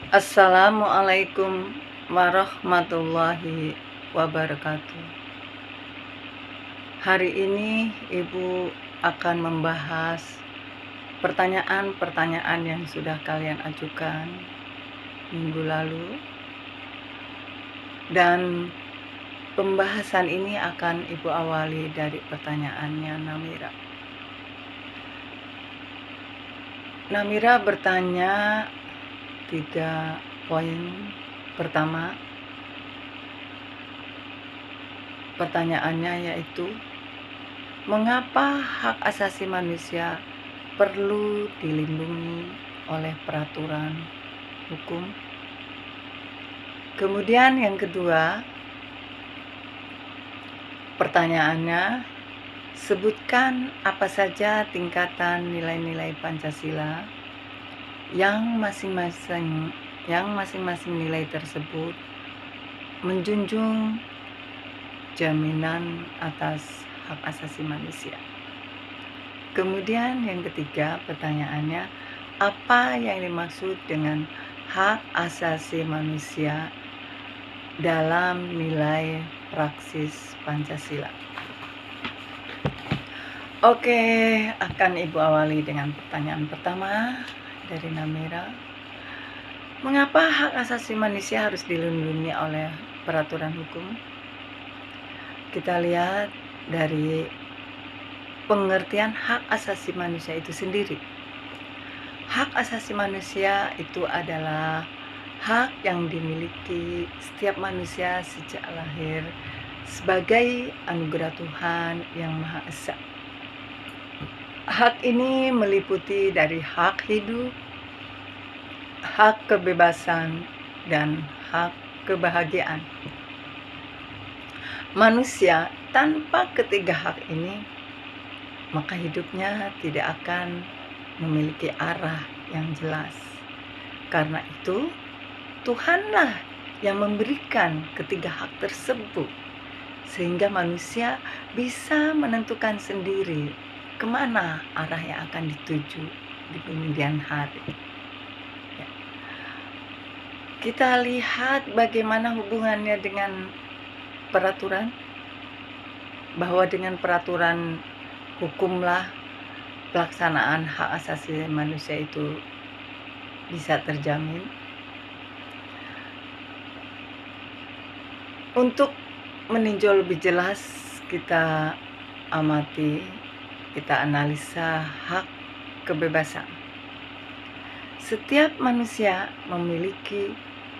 Assalamualaikum warahmatullahi wabarakatuh. Hari ini Ibu akan membahas pertanyaan-pertanyaan yang sudah kalian ajukan minggu lalu, dan pembahasan ini akan Ibu awali dari pertanyaannya Namira. Namira bertanya 3 poin. Pertama, pertanyaannya yaitu, mengapa hak asasi manusia perlu dilindungi oleh peraturan hukum? Kemudian yang kedua, pertanyaannya, sebutkan apa saja tingkatan nilai-nilai Pancasila yang masing-masing nilai tersebut menjunjung jaminan atas hak asasi manusia. Kemudian yang ketiga, pertanyaannya, apa yang dimaksud dengan hak asasi manusia dalam nilai praksis Pancasila? Oke, akan Ibu awali dengan pertanyaan pertama dari Namira. Mengapa hak asasi manusia harus dilindungi oleh peraturan hukum? Kita lihat dari pengertian hak asasi manusia itu sendiri. Hak asasi manusia itu adalah hak yang dimiliki setiap manusia sejak lahir sebagai anugerah Tuhan yang Maha Esa. Hak ini meliputi dari hak hidup, hak kebebasan, dan hak kebahagiaan. Manusia tanpa ketiga hak ini, maka hidupnya tidak akan memiliki arah yang jelas. Karena itu, Tuhanlah yang memberikan ketiga hak tersebut, sehingga manusia bisa menentukan sendiri kemana arah yang akan dituju di kemudian hari. Kita lihat bagaimana hubungannya dengan peraturan, bahwa dengan peraturan hukumlah pelaksanaan hak asasi manusia itu bisa terjamin. Untuk meninjau lebih jelas, kita amati, kita analisa hak kebebasan. Setiap manusia memiliki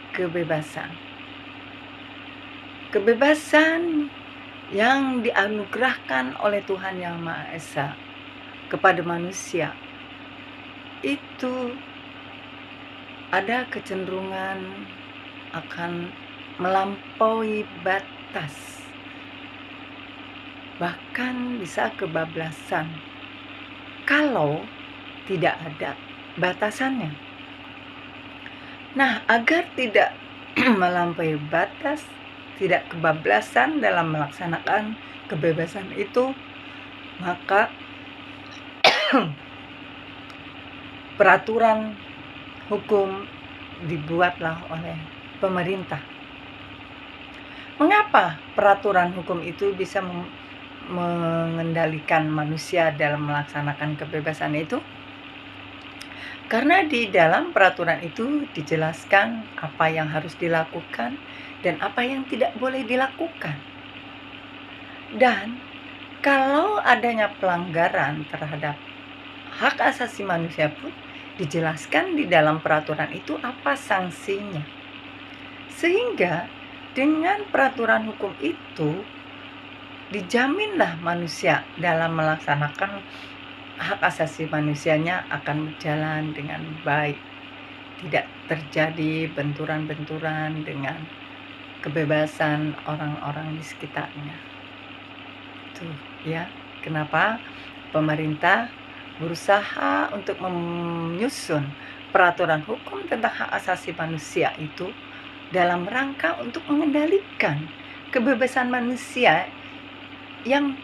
kebebasan. Kebebasan yang dianugerahkan oleh Tuhan Yang Maha Esa kepada manusia itu ada kecenderungan akan melampaui batas, bahkan bisa kebablasan kalau tidak ada batasannya. Nah, agar tidak melampaui batas, tidak kebablasan dalam melaksanakan kebebasan itu, maka peraturan hukum dibuatlah oleh pemerintah. Mengapa peraturan hukum itu bisa mengendalikan manusia dalam melaksanakan kebebasan itu? Karena di dalam peraturan itu dijelaskan apa yang harus dilakukan dan apa yang tidak boleh dilakukan. Dan kalau adanya pelanggaran terhadap hak asasi manusia pun dijelaskan di dalam peraturan itu apa sanksinya. Sehingga dengan peraturan hukum itu dijaminlah manusia dalam melaksanakan hak asasi manusianya akan berjalan dengan baik. Tidak terjadi benturan-benturan dengan kebebasan orang-orang di sekitarnya. Itu ya, kenapa pemerintah berusaha untuk menyusun peraturan hukum tentang hak asasi manusia itu dalam rangka untuk mengendalikan kebebasan manusia yang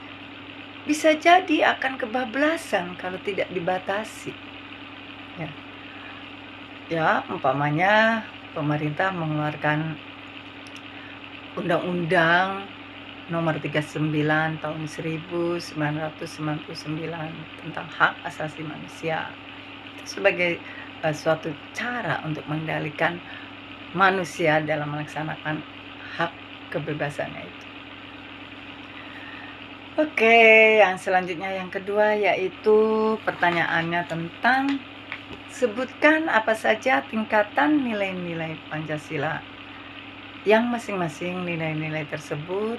bisa jadi akan kebablasan kalau tidak dibatasi. Ya. Ya, umpamanya pemerintah mengeluarkan Undang-Undang Nomor 39 Tahun 1999 tentang hak asasi manusia. Itu sebagai suatu cara untuk mengendalikan manusia dalam melaksanakan hak kebebasannya itu. Oke, yang selanjutnya yang kedua yaitu pertanyaannya tentang sebutkan apa saja tingkatan nilai-nilai Pancasila yang masing-masing nilai-nilai tersebut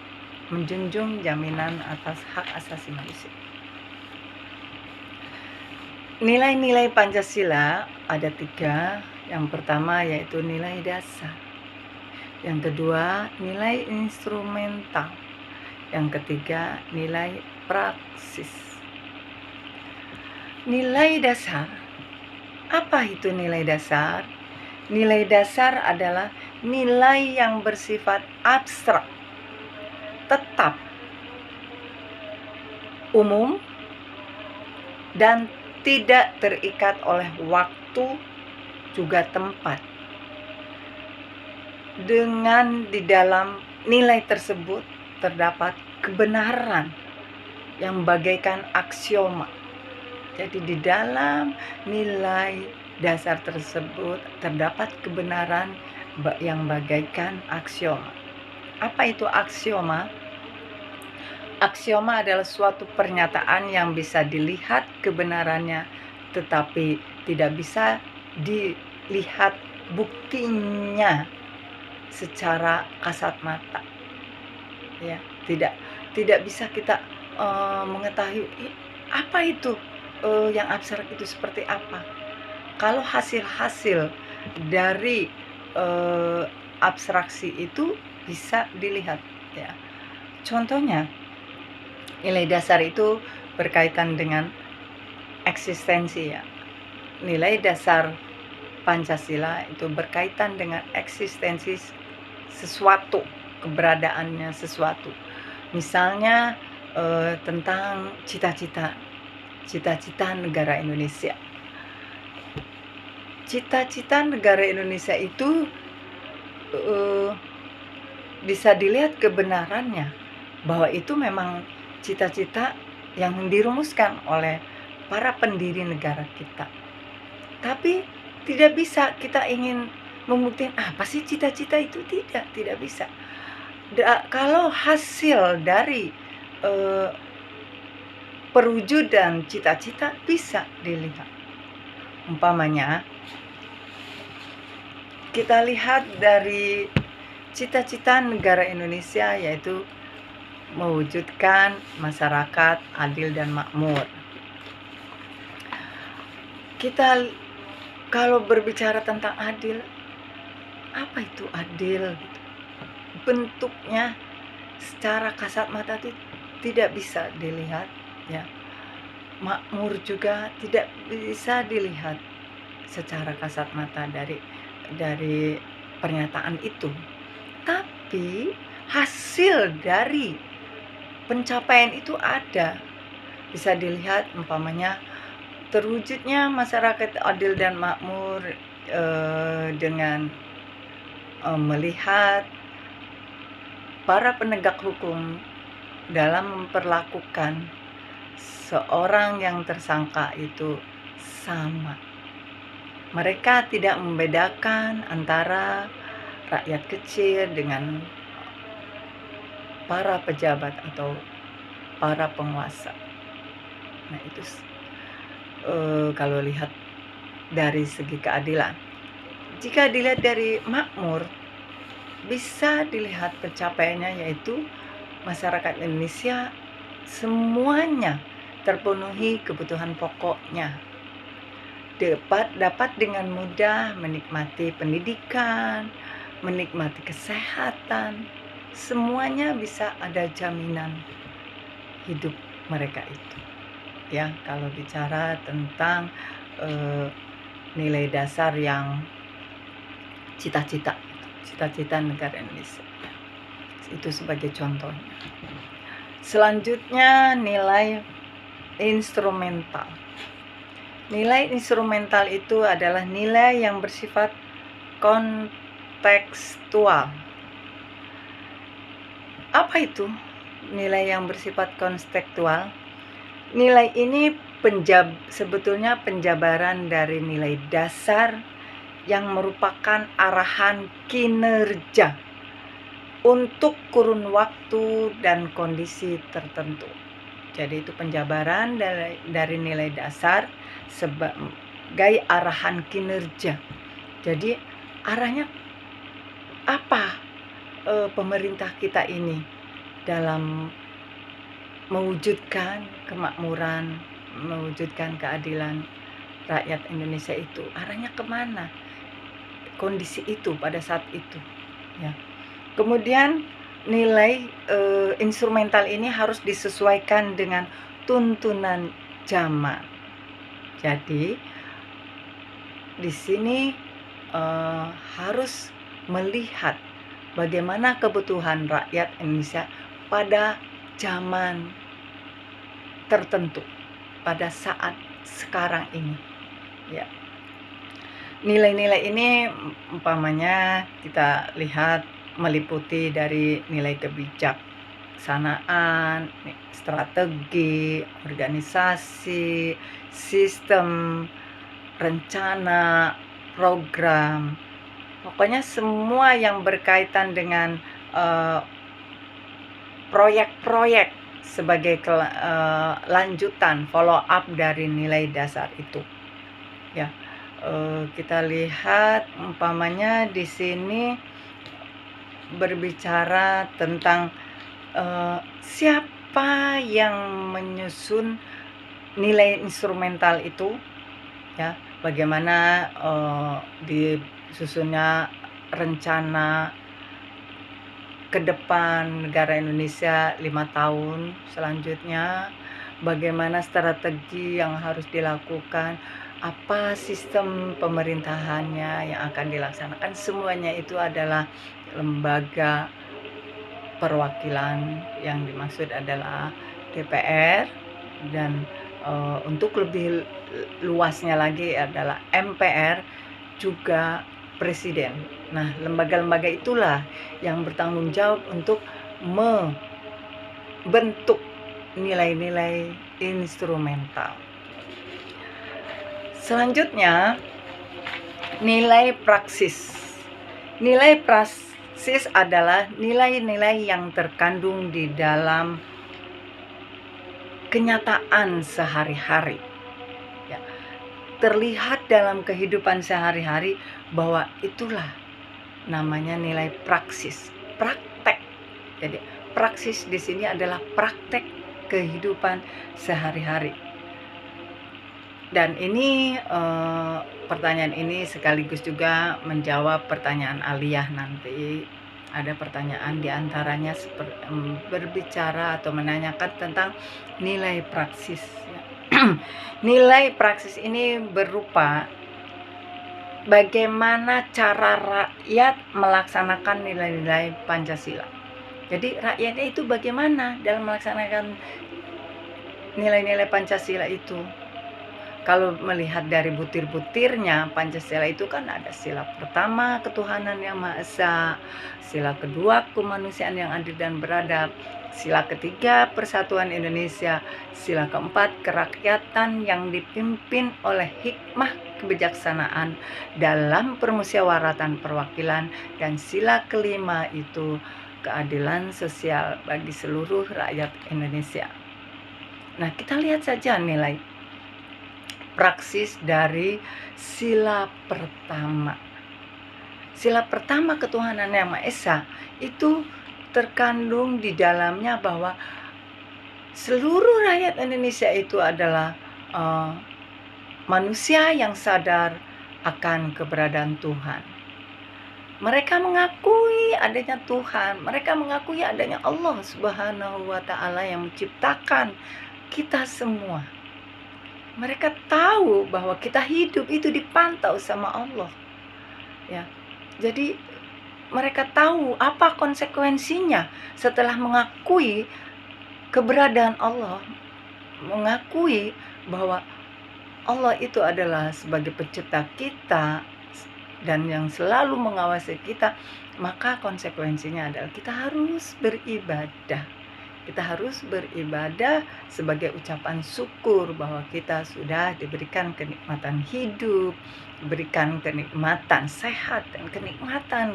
menjunjung jaminan atas hak asasi manusia. Nilai-nilai Pancasila ada 3. Yang pertama yaitu nilai dasar. Yang kedua, nilai instrumental. Yang ketiga, nilai praksis. Nilai dasar. Apa itu nilai dasar? Nilai dasar adalah nilai yang bersifat abstrak, tetap, umum, dan tidak terikat oleh waktu juga tempat. Dengan di dalam nilai tersebut terdapat kebenaran yang bagaikan aksioma. Jadi di dalam nilai dasar tersebut terdapat kebenaran yang bagaikan aksioma. Apa itu aksioma? Aksioma adalah suatu pernyataan yang bisa dilihat kebenarannya, tetapi tidak bisa dilihat buktinya secara kasat mata. Ya, tidak bisa kita mengetahui apa itu yang abstrak itu seperti apa. Kalau hasil-hasil dari abstraksi itu bisa dilihat, ya. Contohnya, nilai dasar itu berkaitan dengan eksistensi, ya. Nilai dasar Pancasila itu berkaitan dengan eksistensi sesuatu, keberadaannya sesuatu. Misalnya tentang cita-cita negara Indonesia. Cita-cita negara Indonesia itu bisa dilihat kebenarannya bahwa itu memang cita-cita yang dirumuskan oleh para pendiri negara kita. Tapi tidak bisa kita ingin membuktikan apa sih cita-cita itu, tidak bisa. Kalau hasil dari perwujudan cita-cita bisa dilihat. Umpamanya kita lihat dari cita-cita negara Indonesia yaitu mewujudkan masyarakat adil dan makmur. Kita kalau berbicara tentang adil, apa itu adil? Bentuknya secara kasat mata tidak bisa dilihat, ya. Makmur juga tidak bisa dilihat secara kasat mata dari pernyataan itu. Tapi hasil dari pencapaian itu ada, bisa dilihat umpamanya terwujudnya masyarakat adil dan makmur dengan melihat para penegak hukum dalam memperlakukan seorang yang tersangka itu sama. Mereka tidak membedakan antara rakyat kecil dengan para pejabat atau para penguasa. Nah, itu kalau lihat dari segi keadilan. Jika dilihat dari makmur, bisa dilihat pencapaiannya yaitu masyarakat Indonesia semuanya terpenuhi kebutuhan pokoknya. Dapat dengan mudah menikmati pendidikan, menikmati kesehatan, semuanya bisa ada jaminan hidup mereka itu. Ya, kalau bicara tentang nilai dasar yang cita-cita negara Indonesia, itu sebagai contohnya. Selanjutnya nilai instrumental. Nilai instrumental itu adalah nilai yang bersifat kontekstual. Apa itu nilai yang bersifat kontekstual? Nilai ini sebetulnya penjabaran dari nilai dasar yang merupakan arahan kinerja untuk kurun waktu dan kondisi tertentu. Jadi itu penjabaran dari nilai dasar sebagai arahan kinerja. Jadi arahnya apa pemerintah kita ini dalam mewujudkan kemakmuran, mewujudkan keadilan rakyat Indonesia itu, arahnya kemana kondisi itu pada saat itu, ya. Kemudian nilai instrumental ini harus disesuaikan dengan tuntunan zaman. Jadi di sini harus melihat bagaimana kebutuhan rakyat Indonesia pada zaman tertentu, pada saat sekarang ini, ya. Nilai-nilai ini umpamanya kita lihat meliputi dari nilai kebijaksanaan, strategi, organisasi, sistem, rencana, program, pokoknya semua yang berkaitan dengan proyek-proyek sebagai lanjutan follow up dari nilai dasar itu, ya. Kita lihat umpamanya di sini berbicara tentang siapa yang menyusun nilai instrumental itu, ya. Bagaimana disusunnya rencana ke depan negara Indonesia 5 tahun selanjutnya, bagaimana strategi yang harus dilakukan, apa sistem pemerintahannya yang akan dilaksanakan. Semuanya itu adalah lembaga perwakilan, yang dimaksud adalah DPR, dan untuk lebih luasnya lagi adalah MPR, juga Presiden. Nah, lembaga-lembaga itulah yang bertanggung jawab untuk membentuk nilai-nilai instrumental. Selanjutnya, nilai praksis. Nilai praksis adalah nilai-nilai yang terkandung di dalam kenyataan sehari-hari, ya. Terlihat dalam kehidupan sehari-hari bahwa itulah namanya nilai praksis, praktek. Jadi praksis di sini adalah praktek kehidupan sehari-hari. Dan ini pertanyaan ini sekaligus juga menjawab pertanyaan aliyah nanti. Ada pertanyaan diantaranya berbicara atau menanyakan tentang nilai praksis. Nilai praksis ini berupa bagaimana cara rakyat melaksanakan nilai-nilai Pancasila. Jadi rakyatnya itu bagaimana dalam melaksanakan nilai-nilai Pancasila itu. Kalau melihat dari butir-butirnya, Pancasila itu kan ada sila pertama, ketuhanan yang Maha Esa, sila kedua, kemanusiaan yang adil dan beradab, sila ketiga, persatuan Indonesia, sila keempat, kerakyatan yang dipimpin oleh hikmah kebijaksanaan dalam permusyawaratan perwakilan, dan sila kelima itu keadilan sosial bagi seluruh rakyat Indonesia. Nah, kita lihat saja nilai praksis dari sila pertama. Sila pertama ketuhanan yang Maha Esa itu terkandung di dalamnya bahwa seluruh rakyat Indonesia itu adalah manusia yang sadar akan keberadaan Tuhan. Mereka mengakui adanya Tuhan, mereka mengakui adanya Allah Subhanahu wa Ta'ala yang menciptakan kita semua. Mereka tahu bahwa kita hidup itu dipantau sama Allah, ya. Jadi mereka tahu apa konsekuensinya setelah mengakui keberadaan Allah, mengakui bahwa Allah itu adalah sebagai pencipta kita dan yang selalu mengawasi kita, maka konsekuensinya adalah kita harus beribadah. Kita harus beribadah sebagai ucapan syukur bahwa kita sudah diberikan kenikmatan hidup, diberikan kenikmatan sehat, dan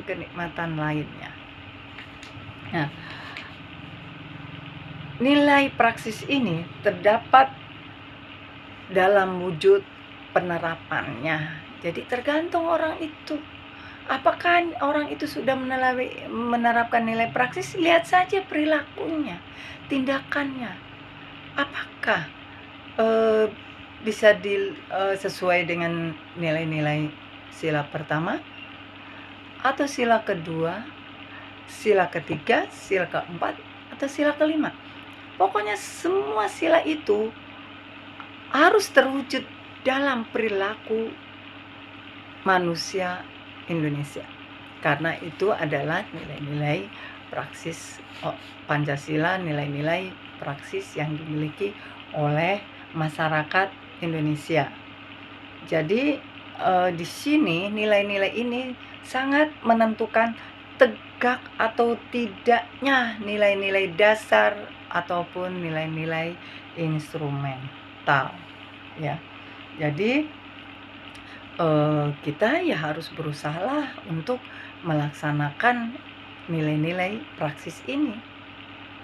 kenikmatan lainnya. Nah, nilai praksis ini terdapat dalam wujud penerapannya. Jadi tergantung orang itu. Apakah orang itu sudah menerapkan nilai praksis? Lihat saja perilakunya, tindakannya. Apakah bisa sesuai dengan nilai-nilai sila pertama, atau sila kedua, sila ketiga, sila keempat, atau sila kelima? Pokoknya semua sila itu harus terwujud dalam perilaku manusia Indonesia, karena itu adalah nilai-nilai praksis Pancasila, nilai-nilai praksis yang dimiliki oleh masyarakat Indonesia. Jadi di sini nilai-nilai ini sangat menentukan tegak atau tidaknya nilai-nilai dasar ataupun nilai-nilai instrumental, ya. Jadi kita ya harus berusahalah untuk melaksanakan nilai-nilai praksis ini,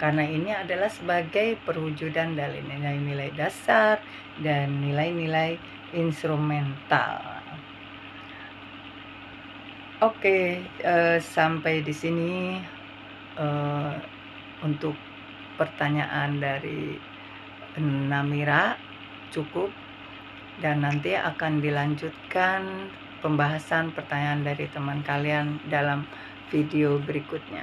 karena ini adalah sebagai perwujudan dari nilai-nilai dasar dan nilai-nilai instrumental. Oke, sampai di sini untuk pertanyaan dari Namira cukup, dan nanti akan dilanjutkan pembahasan pertanyaan dari teman kalian dalam video berikutnya.